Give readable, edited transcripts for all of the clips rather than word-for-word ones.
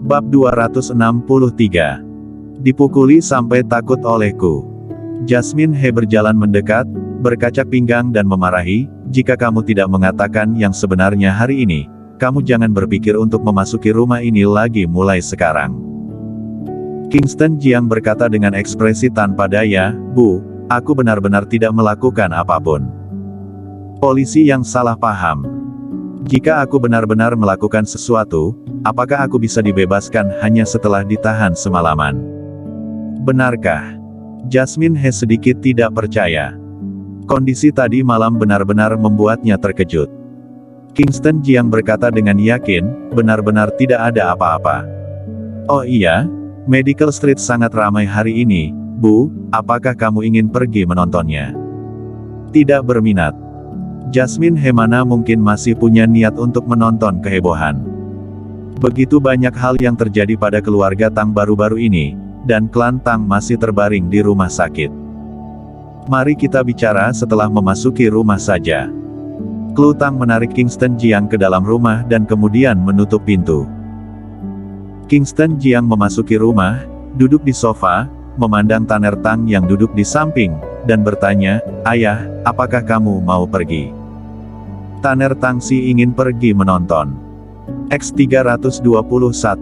Bab 263. Dipukuli sampai takut olehku. Jasmine He berjalan mendekat, berkacak pinggang dan memarahi, jika kamu tidak mengatakan yang sebenarnya hari ini, kamu jangan berpikir untuk memasuki rumah ini lagi mulai sekarang. Kingston Jiang berkata dengan ekspresi tanpa daya, Bu, aku benar-benar tidak melakukan apapun. Polisi yang salah paham. Jika aku benar-benar melakukan sesuatu, apakah aku bisa dibebaskan hanya setelah ditahan semalaman? Benarkah? Jasmine He sedikit tidak percaya. Kondisi tadi malam benar-benar membuatnya terkejut. Kingston Jiang berkata dengan yakin, benar-benar tidak ada apa-apa. Oh iya, Medical Street sangat ramai hari ini, Bu, apakah kamu ingin pergi menontonnya? Tidak berminat. Jasmine He mana mungkin masih punya niat untuk menonton kehebohan. Begitu banyak hal yang terjadi pada keluarga Tang baru-baru ini, dan klan Tang masih terbaring di rumah sakit. Mari kita bicara setelah memasuki rumah saja. Klu Tang menarik Kingston Jiang ke dalam rumah dan kemudian menutup pintu. Kingston Jiang memasuki rumah, duduk di sofa, memandang Tanner Tang yang duduk di samping, dan bertanya, Ayah, apakah kamu mau pergi? Tanner Tang si ingin pergi menonton X321.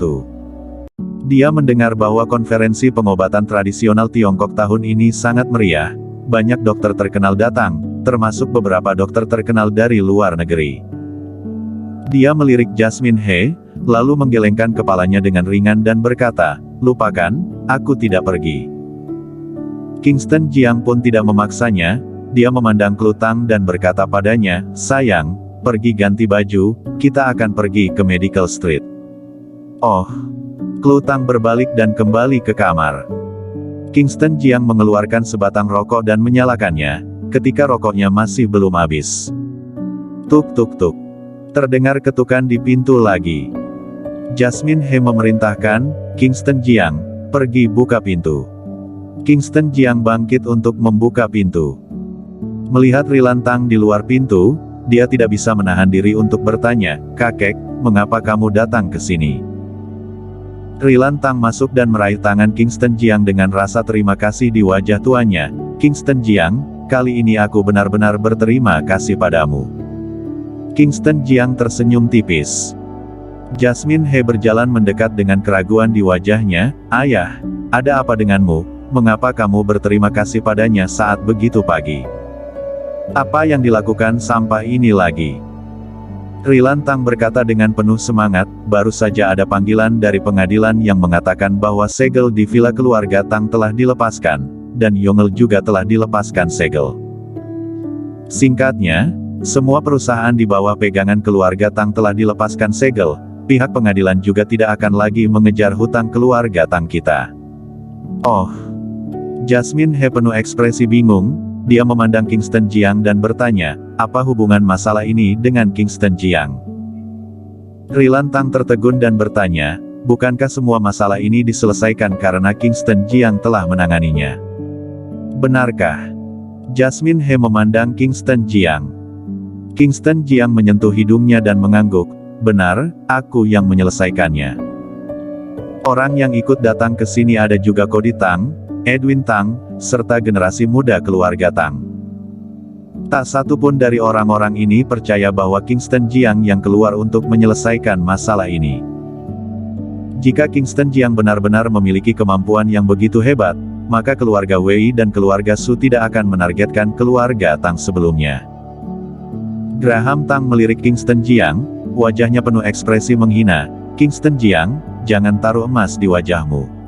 Dia mendengar bahwa konferensi pengobatan tradisional Tiongkok tahun ini sangat meriah, banyak dokter terkenal datang, termasuk beberapa dokter terkenal dari luar negeri. Dia melirik Jasmine He, lalu menggelengkan kepalanya dengan ringan dan berkata, lupakan, aku tidak pergi. Kingston Jiang pun tidak memaksanya, dia memandang Klu Tang dan berkata padanya, sayang, pergi ganti baju, kita akan pergi ke Medical Street. Oh. Klu Tang berbalik dan kembali ke kamar. Kingston Jiang mengeluarkan sebatang rokok dan menyalakannya, ketika rokoknya masih belum habis. Tuk tuk tuk. Terdengar ketukan di pintu lagi. Jasmine He memerintahkan, Kingston Jiang, pergi buka pintu. Kingston Jiang bangkit untuk membuka pintu. Melihat Rilan Tang di luar pintu, dia tidak bisa menahan diri untuk bertanya, kakek, mengapa kamu datang ke sini? Rilan Tang masuk dan meraih tangan Kingston Jiang dengan rasa terima kasih di wajah tuannya. Kingston Jiang, kali ini aku benar-benar berterima kasih padamu. Kingston Jiang tersenyum tipis. Jasmine He berjalan mendekat dengan keraguan di wajahnya, Ayah, ada apa denganmu, mengapa kamu berterima kasih padanya saat begitu pagi? Apa yang dilakukan sampah ini lagi? Rilan Tang berkata dengan penuh semangat, baru saja ada panggilan dari pengadilan yang mengatakan bahwa segel di villa keluarga Tang telah dilepaskan, dan Yongel juga telah dilepaskan segel. Singkatnya, semua perusahaan di bawah pegangan keluarga Tang telah dilepaskan segel, pihak pengadilan juga tidak akan lagi mengejar hutang keluarga Tang kita. Oh. Jasmine He penuh ekspresi bingung, dia memandang Kingston Jiang dan bertanya, apa hubungan masalah ini dengan Kingston Jiang? Rilan Tang tertegun dan bertanya, bukankah semua masalah ini diselesaikan karena Kingston Jiang telah menanganinya? Benarkah? Jasmine He memandang Kingston Jiang. Kingston Jiang menyentuh hidungnya dan mengangguk, benar, aku yang menyelesaikannya. Orang yang ikut datang ke sini ada juga Cody Tang, Edwin Tang, serta generasi muda keluarga Tang. Tak satu pun dari orang-orang ini percaya bahwa Kingston Jiang yang keluar untuk menyelesaikan masalah ini. Jika Kingston Jiang benar-benar memiliki kemampuan yang begitu hebat, maka keluarga Wei dan keluarga Su tidak akan menargetkan keluarga Tang sebelumnya. Graham Tang melirik Kingston Jiang, wajahnya penuh ekspresi menghina, Kingston Jiang, jangan taruh emas di wajahmu.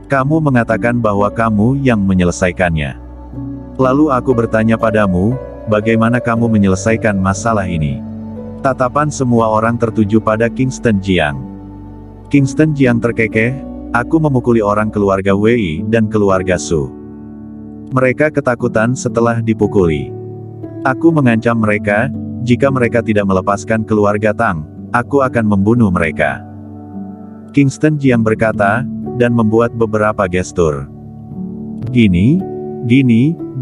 Kamu mengatakan bahwa kamu yang menyelesaikannya. Lalu aku bertanya padamu, bagaimana kamu menyelesaikan masalah ini? Tatapan semua orang tertuju pada Kingston Jiang. Kingston Jiang terkekeh, aku memukuli orang keluarga Wei dan keluarga Su. Mereka ketakutan setelah dipukuli. Aku mengancam mereka, jika mereka tidak melepaskan keluarga Tang, aku akan membunuh mereka. Kingston Jiang berkata, dan membuat beberapa gestur. Gini,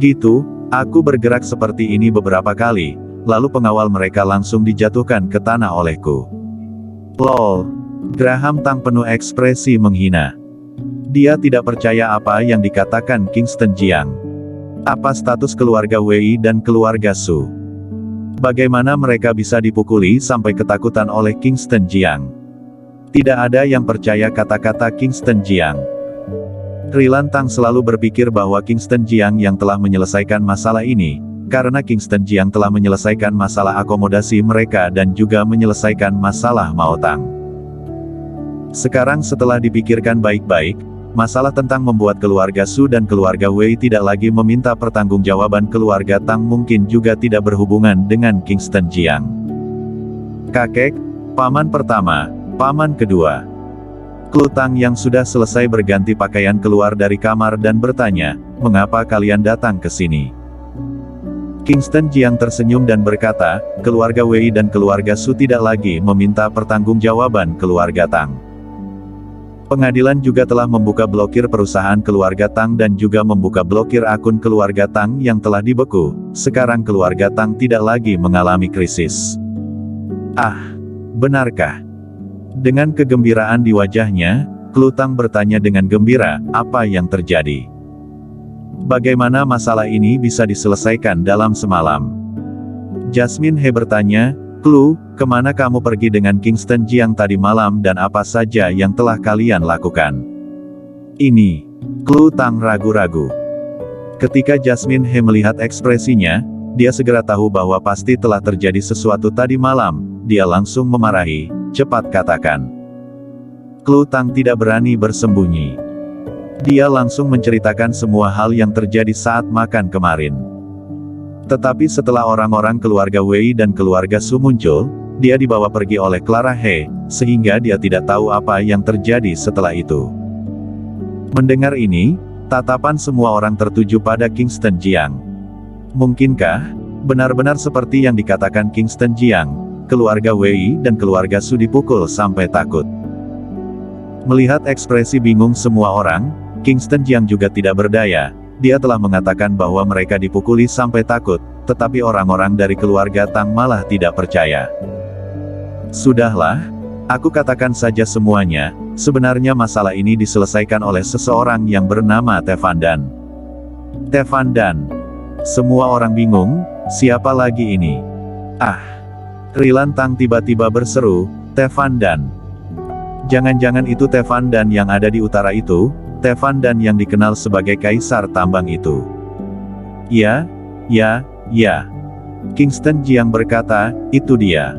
gitu, aku bergerak seperti ini beberapa kali, lalu pengawal mereka langsung dijatuhkan ke tanah olehku. Lol. Graham Tang penuh ekspresi menghina. Dia tidak percaya apa yang dikatakan Kingston Jiang. Apa status keluarga Wei dan keluarga Su? Bagaimana mereka bisa dipukuli sampai ketakutan oleh Kingston Jiang? Tidak ada yang percaya kata-kata Kingston Jiang. Rilan Tang selalu berpikir bahwa Kingston Jiang yang telah menyelesaikan masalah ini, karena Kingston Jiang telah menyelesaikan masalah akomodasi mereka dan juga menyelesaikan masalah Mao Tang. Sekarang setelah dipikirkan baik-baik, masalah tentang membuat keluarga Su dan keluarga Wei tidak lagi meminta pertanggungjawaban keluarga Tang mungkin juga tidak berhubungan dengan Kingston Jiang. Kakek, paman pertama, paman kedua. Klu Tang yang sudah selesai berganti pakaian keluar dari kamar dan bertanya, "Mengapa kalian datang ke sini?" Kingston Jiang tersenyum dan berkata, "Keluarga Wei dan keluarga Su tidak lagi meminta pertanggungjawaban keluarga Tang. Pengadilan juga telah membuka blokir perusahaan keluarga Tang dan juga membuka blokir akun keluarga Tang yang telah dibeku. Sekarang keluarga Tang tidak lagi mengalami krisis." "Ah, benarkah?" Dengan kegembiraan di wajahnya, Klu Tang bertanya dengan gembira, "Apa yang terjadi? Bagaimana masalah ini bisa diselesaikan dalam semalam?" Jasmine He bertanya, "Klu, kemana kamu pergi dengan Kingston Jiang tadi malam dan apa saja yang telah kalian lakukan?" Ini. Klu Tang ragu-ragu. Ketika Jasmine He melihat ekspresinya, dia segera tahu bahwa pasti telah terjadi sesuatu tadi malam. Dia langsung memarahi, "Cepat katakan." Klu Tang tidak berani bersembunyi. Dia langsung menceritakan semua hal yang terjadi saat makan kemarin. Tetapi setelah orang-orang keluarga Wei dan keluarga Su muncul, dia dibawa pergi oleh Clara He, sehingga dia tidak tahu apa yang terjadi setelah itu. Mendengar ini, tatapan semua orang tertuju pada Kingston Jiang. Mungkinkah benar-benar seperti yang dikatakan Kingston Jiang, keluarga Wei dan keluarga Su dipukul sampai takut? Melihat ekspresi bingung semua orang, Kingston Jiang juga tidak berdaya. Dia telah mengatakan bahwa mereka dipukuli sampai takut, tetapi orang-orang dari keluarga Tang malah tidak percaya. "Sudahlah, aku katakan saja semuanya, sebenarnya masalah ini diselesaikan oleh seseorang yang bernama Tevan Dan." Tevan Dan. Semua orang bingung, siapa lagi ini? "Ah!" Rilan Tang tiba-tiba berseru, "Tevan Dan. Jangan-jangan itu Tevan Dan yang ada di utara itu, Tevan Dan yang dikenal sebagai kaisar tambang itu." "Ya, ya, ya." Kingston Jiang berkata, "Itu dia."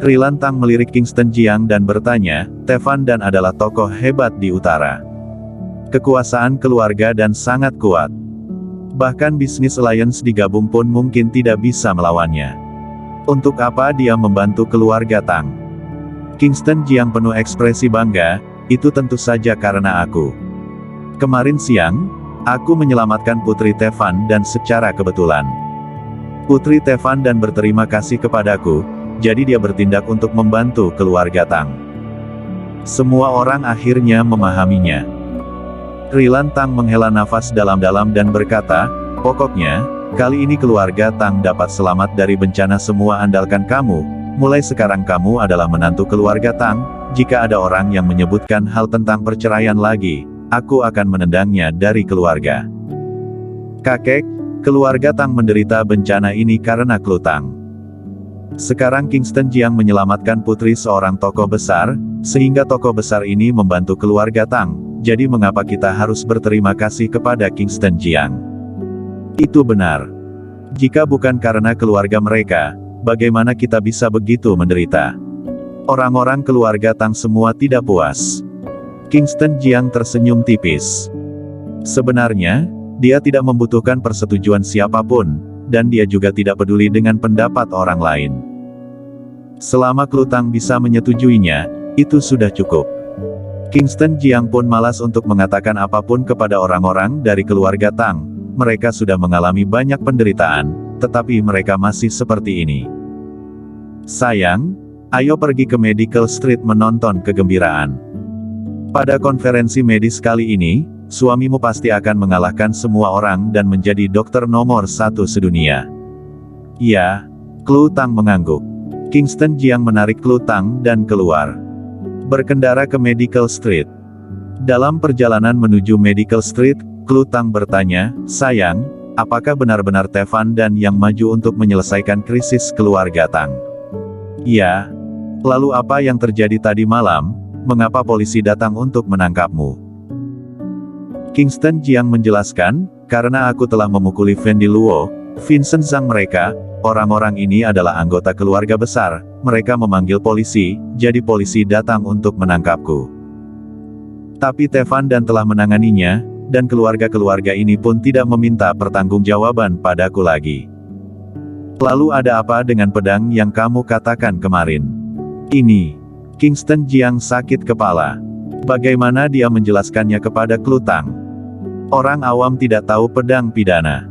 Rilan Tang melirik Kingston Jiang dan bertanya, "Tevan Dan adalah tokoh hebat di utara. Kekuasaan keluarga dan sangat kuat. Bahkan bisnis alliance digabung pun mungkin tidak bisa melawannya. Untuk apa dia membantu keluarga Tang?" Kingston Jiang penuh ekspresi bangga, "Itu tentu saja karena aku. Kemarin siang, aku menyelamatkan Putri Tevan Dan secara kebetulan. Putri Tevan Dan berterima kasih kepadaku, jadi dia bertindak untuk membantu keluarga Tang." Semua orang akhirnya memahaminya. Rilan Tang menghela nafas dalam-dalam dan berkata, "Pokoknya, kali ini keluarga Tang dapat selamat dari bencana. Semua andalkan kamu. Mulai sekarang kamu adalah menantu keluarga Tang. Jika ada orang yang menyebutkan hal tentang perceraian lagi, aku akan menendangnya dari keluarga." "Kakek, keluarga Tang menderita bencana ini karena Klu Tang. Sekarang Kingston Jiang menyelamatkan putri seorang tokoh besar, sehingga tokoh besar ini membantu keluarga Tang. Jadi mengapa kita harus berterima kasih kepada Kingston Jiang? Itu benar. Jika bukan karena keluarga mereka, bagaimana kita bisa begitu menderita?" Orang-orang keluarga Tang semua tidak puas. Kingston Jiang tersenyum tipis. Sebenarnya, dia tidak membutuhkan persetujuan siapapun, dan dia juga tidak peduli dengan pendapat orang lain. Selama Klu Tang bisa menyetujuinya, itu sudah cukup. Kingston Jiang pun malas untuk mengatakan apapun kepada orang-orang dari keluarga Tang. Mereka sudah mengalami banyak penderitaan, tetapi mereka masih seperti ini. "Sayang, ayo pergi ke Medical Street menonton kegembiraan. Pada konferensi medis kali ini, suamimu pasti akan mengalahkan semua orang dan menjadi dokter nomor 1 sedunia." "Ya." Klu Tang mengangguk. Kingston Jiang menarik Klu Tang dan keluar. Berkendara ke Medical Street. Dalam perjalanan menuju Medical Street, Klutang bertanya, "Sayang, apakah benar-benar Tevan dan yang maju untuk menyelesaikan krisis keluarga Tang?" "Ya." "Lalu apa yang terjadi tadi malam? Mengapa polisi datang untuk menangkapmu?" Kingston Jiang menjelaskan, "Karena aku telah memukuli Fendi Luo, Vincent Zhang mereka, orang-orang ini adalah anggota keluarga besar, mereka memanggil polisi, jadi polisi datang untuk menangkapku. Tapi Tevan dan telah menanganinya, dan keluarga-keluarga ini pun tidak meminta pertanggungjawaban padaku lagi." "Lalu ada apa dengan pedang yang kamu katakan kemarin?" "Ini." Kingston Jiang sakit kepala. Bagaimana dia menjelaskannya kepada Klutang? Orang awam tidak tahu pedang pidana.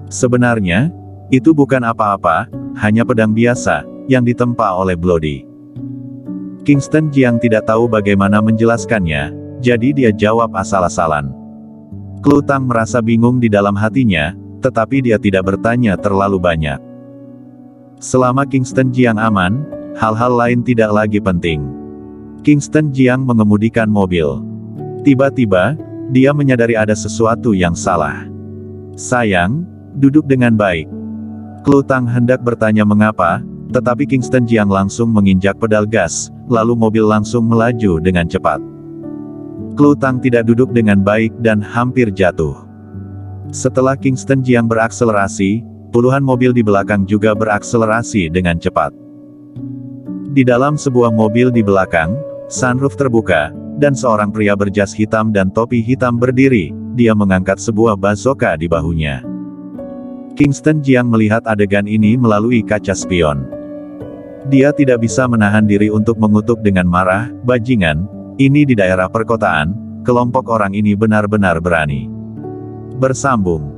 Sebenarnya, itu bukan apa-apa, hanya pedang biasa, yang ditempa oleh Bloody. Kingston Jiang tidak tahu bagaimana menjelaskannya, jadi dia jawab asal-asalan. Klutang merasa bingung di dalam hatinya, tetapi dia tidak bertanya terlalu banyak. Selama Kingston Jiang aman, hal-hal lain tidak lagi penting. Kingston Jiang mengemudikan mobil. Tiba-tiba, dia menyadari ada sesuatu yang salah. "Sayang, duduk dengan baik." Klutang hendak bertanya mengapa, tetapi Kingston Jiang langsung menginjak pedal gas, lalu mobil langsung melaju dengan cepat. Klutang tidak duduk dengan baik dan hampir jatuh. Setelah Kingston Jiang berakselerasi, puluhan mobil di belakang juga berakselerasi dengan cepat. Di dalam sebuah mobil di belakang, sunroof terbuka, dan seorang pria berjas hitam dan topi hitam berdiri, dia mengangkat sebuah bazooka di bahunya. Kingston Jiang melihat adegan ini melalui kaca spion. Dia tidak bisa menahan diri untuk mengutuk dengan marah, "Bajingan, ini di daerah perkotaan, kelompok orang ini benar-benar berani." Bersambung.